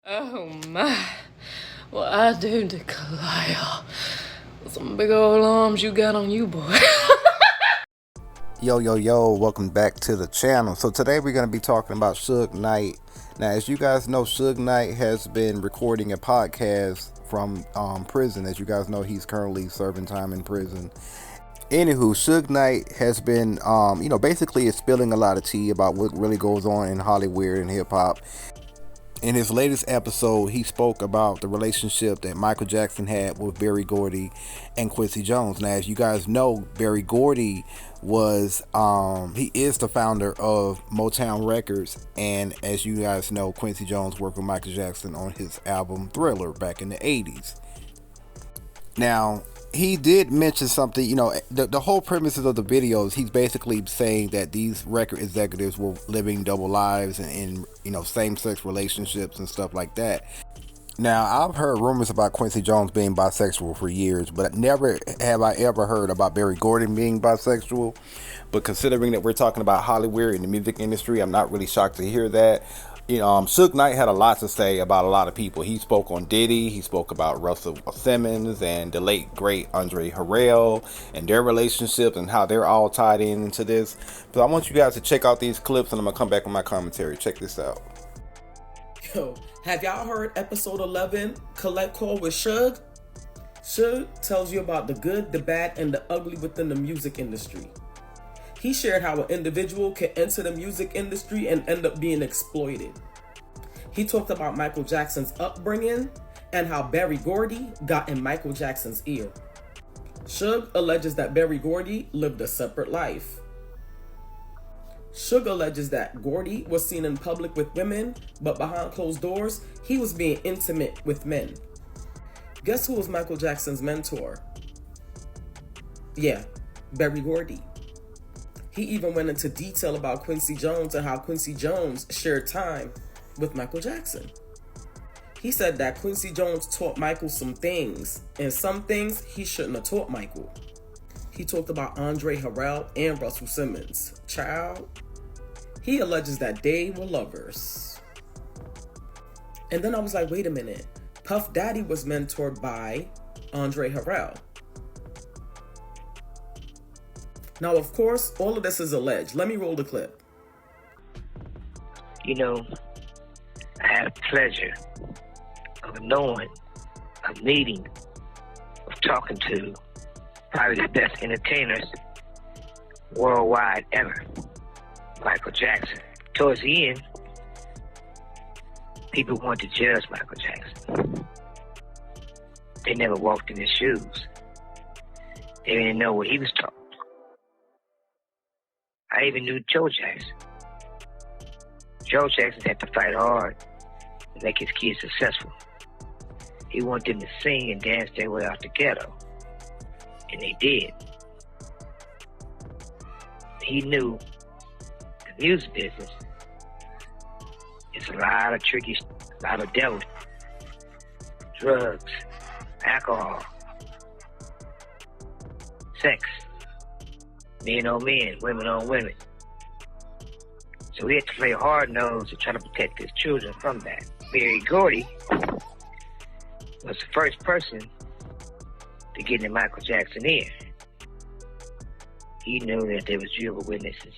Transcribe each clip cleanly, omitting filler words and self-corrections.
Oh my, well I do declare, some big old arms you got on you, boy. Yo, welcome back to the channel. So today we're going to be talking about Suge Knight. Now, as you guys know, Suge Knight has been recording a podcast from prison. As you guys know, he's currently serving time in prison. Anywho, Suge Knight has been, basically is spilling a lot of tea about what really goes on in Hollywood and hip hop. In his latest episode, he spoke about the relationship that Michael Jackson had with Berry Gordy and Quincy Jones. Now, as you guys know, Berry Gordy he is the founder of Motown Records, and as you guys know, Quincy Jones worked with Michael Jackson on his album Thriller back in the 80s. Now, he did mention something, the whole premises of the videos, he's basically saying that these record executives were living double lives and in same-sex relationships and stuff like that. Now, I've heard rumors about Quincy Jones being bisexual for years, but never have I ever heard about Berry Gordy being bisexual. But considering that we're talking about Hollywood and the music industry, I'm not really shocked to hear that. Suge Knight had a lot to say about a lot of people. He spoke on Diddy, he spoke about Russell Simmons and the late great Andre Harrell and their relationships and how they're all tied into this. So I want you guys to check out these clips and I'm going to come back with my commentary. Check this out. Yo, have y'all heard episode 11, Collect Call with Suge? Suge tells you about the good, the bad, and the ugly within the music industry. He shared how an individual can enter the music industry and end up being exploited. He talked about Michael Jackson's upbringing and how Berry Gordy got in Michael Jackson's ear. Suge alleges that Berry Gordy lived a separate life. Suge alleges that Gordy was seen in public with women, but behind closed doors, he was being intimate with men. Guess who was Michael Jackson's mentor? Yeah, Berry Gordy. He even went into detail about Quincy Jones and how Quincy Jones shared time with Michael Jackson. He said that Quincy Jones taught Michael some things, and some things he shouldn't have taught Michael. He talked about Andre Harrell and Russell Simmons. Child, he alleges that they were lovers. And then I was like, wait a minute. Puff Daddy was mentored by Andre Harrell. Now, of course, all of this is alleged. Let me roll the clip. I had the pleasure of knowing, of meeting, of talking to probably the best entertainers worldwide ever, Michael Jackson. Towards the end, people wanted to judge Michael Jackson. They never walked in his shoes. They didn't know what he was talking. I even knew Joe Jackson. Joe Jackson had to fight hard to make his kids successful. He wanted them to sing and dance their way out the ghetto. And they did. He knew the music business is a lot of tricky, a lot of devil, drugs, alcohol, sex, men on men, women on women. So we had to play hard nose to try to protect his children from that. Berry Gordy was the first person to get in Michael Jackson's ear. He knew that there was Jehovah's Witnesses.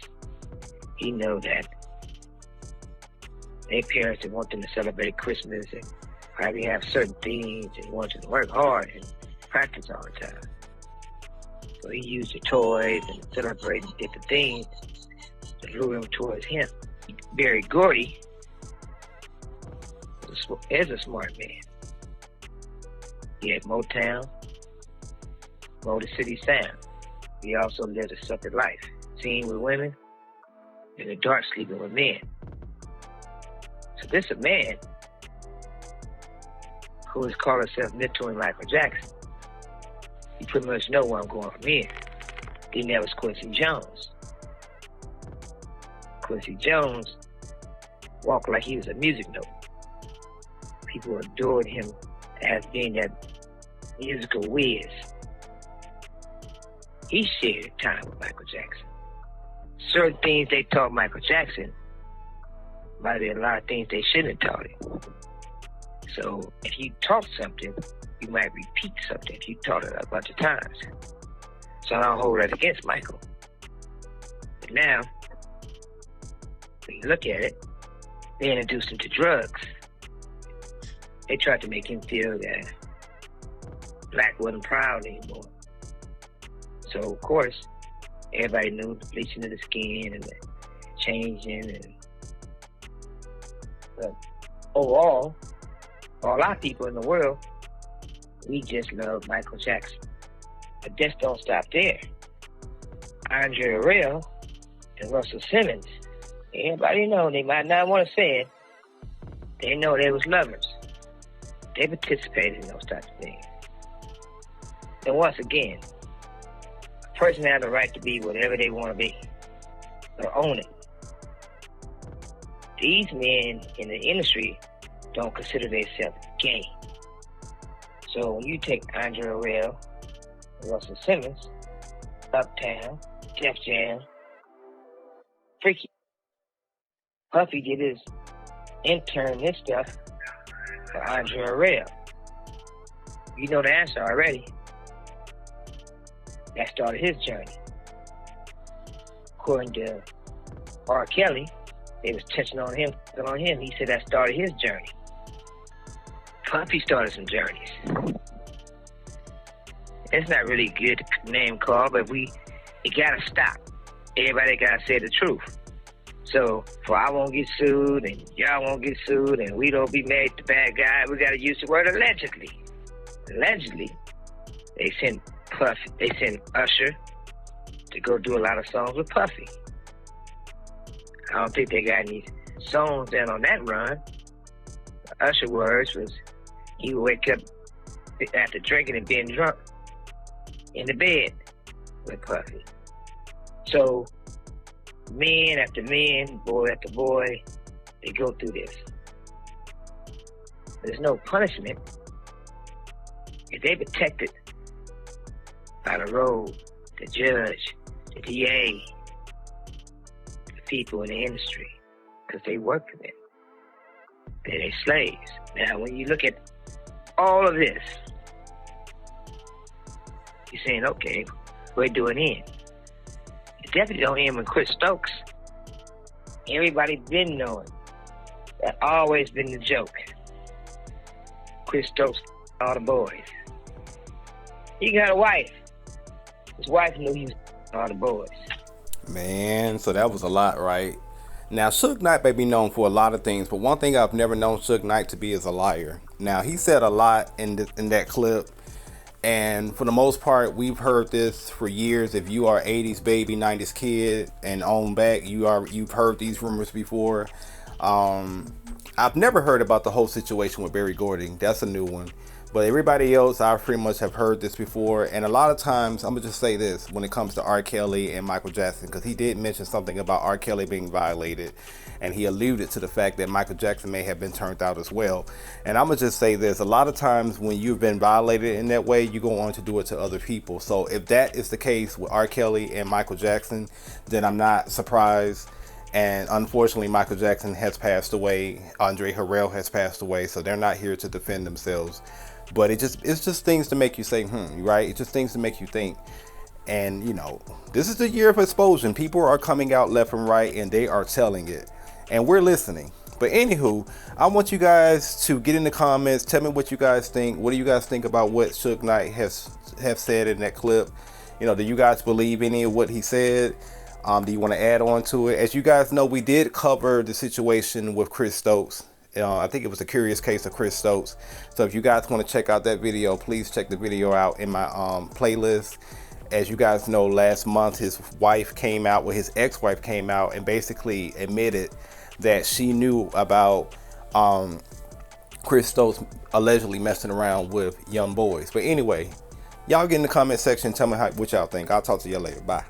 He knew that their parents didn't want them to celebrate Christmas and probably have certain things and wanted to work hard and practice all the time. So he used the toys and celebrated different things to lure him towards him. Berry Gordy is a smart man. He had Motown, Motor City Sound. He also lived a separate life, seen with women, in the dark sleeping with men. So this is a man who has called himself mentoring Michael Jackson. You pretty much know where I'm going from here. Then there was Quincy Jones. Quincy Jones walked like he was a music note. People adored him as being that musical whiz. He shared time with Michael Jackson. Certain things they taught Michael Jackson might be a lot of things they shouldn't have taught him. So if you taught something, you might repeat something if you taught it a bunch of times. So I don't hold that against Michael. But now, when you look at it, they introduced him to drugs. They tried to make him feel that black wasn't proud anymore. So, of course, everybody knew the bleaching of the skin and the changing. But overall, for a lot of people in the world, we just love Michael Jackson. But just don't stop there. Andre Harrell and Russell Simmons, everybody know, they might not want to say it, they know they was lovers. They participated in those types of things. And once again, a person has the right to be whatever they want to be, or own it. These men in the industry don't consider themselves gay. So when you take Andre Harrell, Russell Simmons, Uptown, Def Jam, Freaky, Puffy did his intern this stuff for Andre Harrell. You know the answer already. That started his journey. According to R. Kelly, they was touching on him. He said that started his journey. Puffy started some journeys. It's not really good to name call, but it gotta stop. Everybody gotta say the truth. So, for I won't get sued, and y'all won't get sued, and we don't be made the bad guy, we gotta use the word allegedly. Allegedly, they sent Usher to go do a lot of songs with Puffy. I don't think they got any songs down on that run. Usher words was, he would wake up after drinking and being drunk in the bed with Puffy. So, men after men, boy after boy, they go through this. There's no punishment if they protected by the road, the judge, the DA, the people in the industry, because they work for them. They're their slaves. Now, when you look at all of this, you're saying, okay, where do it end? It definitely don't end with Chris Stokes. Everybody been knowing. That always been the joke. Chris Stokes, all the boys. He got a wife. His wife knew he was all the boys. Man, so that was a lot, right? Now, Suge Knight may be known for a lot of things, but one thing I've never known Suge Knight to be is a liar. Now, he said a lot in that clip, and for the most part, we've heard this for years. If you are 80s baby, 90s kid, and on back, you've heard these rumors before. I've never heard about the whole situation with Berry Gordy. That's a new one. But everybody else, I pretty much have heard this before. And a lot of times, I'm going to just say this when it comes to R. Kelly and Michael Jackson, because he did mention something about R. Kelly being violated. And he alluded to the fact that Michael Jackson may have been turned out as well. And I'm going to just say this. A lot of times when you've been violated in that way, you go on to do it to other people. So if that is the case with R. Kelly and Michael Jackson, then I'm not surprised. And unfortunately, Michael Jackson has passed away. Andre Harrell has passed away. So they're not here to defend themselves. But it's just things to make you say, right? It's just things to make you think. And, you know, this is the year of exposure. People are coming out left and right, and they are telling it. And we're listening. But anywho, I want you guys to get in the comments. Tell me what you guys think. What do you guys think about what Suge Knight have said in that clip? You know, do you guys believe any of what he said? Do you want to add on to it? As you guys know, we did cover the situation with Chris Stokes. I think it was a curious case of Chris Stokes. So if you guys want to check out that video, please check the video out in my playlist. As you guys know, last month his ex-wife came out and basically admitted that she knew about Chris Stokes allegedly messing around with young boys. But anyway, y'all get in the comment section. Tell me what y'all think. I'll talk to y'all later. Bye.